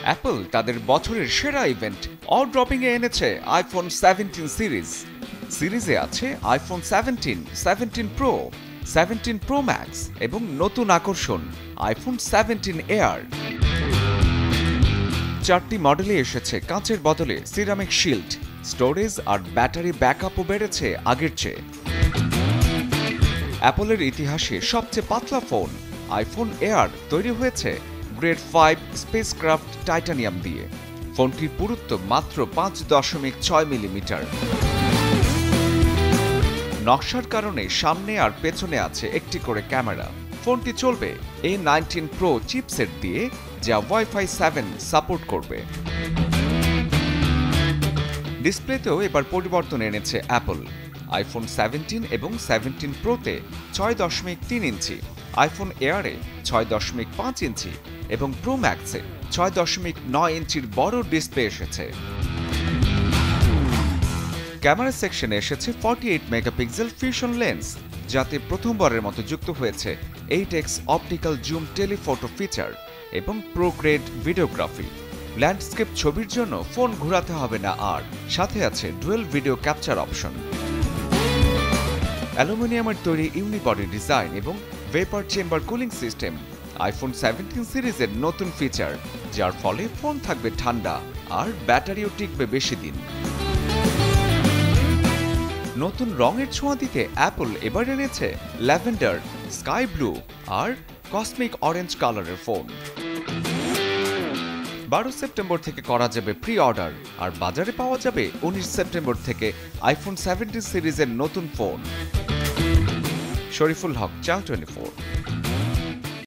Apple তাদের বছরের সেরা ইভেন্ট অল ড্রপিংয়ে এনেছে আইফোন 17 সিরিজে আছে আইফোন 17 প্রো, 17 প্রো ম্যাক্স এবং নতুন আকর্ষণ আইফোন 17 এয়ার। 4টি মডেলে এসেছে কাঁচের বদলে সিরামিক শিল্ড, স্টোরেজ আর ব্যাটারি ব্যাকআপও বেড়েছে আগের চেয়ে। অ্যাপলের ইতিহাসে সবচেয়ে পাতলা ফোন আইফোন এয়ার তৈরি হয়েছে গ্রেড 5 স্পেসক্রাফট টাইটানিয়াম দিয়ে। ফোনটির পুরুত্ব মাত্র 5.6 মিলিমিটার। নকশার কারণে সামনে আর পেছনে আছে একটি করে ক্যামেরা। ফোনটি চলবে A19 প্রো চিপসেট দিয়ে, যা ওয়াইফাই 7 সাপোর্ট করবে। ডিসপ্লেতেও এবার পরিবর্তন এনেছে অ্যাপল। আইফোন 17 এবং 17 প্রোতে 6.3 ইঞ্চি, আইফোন এয়ারে 6.5 ইঞ্চি এবং প্রো ম্যাক্সে 6.9 ইঞ্চির বড় ডিসপ্লে এসেছে। ক্যামেরা সেকশনে এসেছে 48 মেগাপিক্সেল ফিউশন লেন্স, যাতে প্রথমবারের মতো যুক্ত হয়েছে 8x optical zoom telephoto feature এবং প্রো গ্রেড ভিডিওগ্রাফি। ল্যান্ডস্কেপ ছবির জন্য ফোন ঘোরাতে হবে না আর, সাথে আছে ডুয়েল ভিডিও ক্যাপচার অপশন। অ্যালুমিনিয়ামের তৈরি ইউনিবডি ডিজাইন এবং vapour chamber cooling system iPhone 17 সিরিজের নতুন ফিচার, যার ফলে ফোন থাকবে ঠান্ডা আর ব্যাটারিও টিকবে বেশি দিন। নতুন রঙের ছোঁয়া দিতে অ্যাপল এবার এনেছে ল্যাভেন্ডার, স্কাই ব্লু আর কসমিক অরেঞ্জ কালারের ফোন। 12 সেপ্টেম্বর থেকে করা যাবে প্রি অর্ডার, আর বাজারে পাওয়া যাবে 19 সেপ্টেম্বর থেকে আইফোন 17 সিরিজের নতুন ফোন। শরীফুল হক, চ্যানেল 24।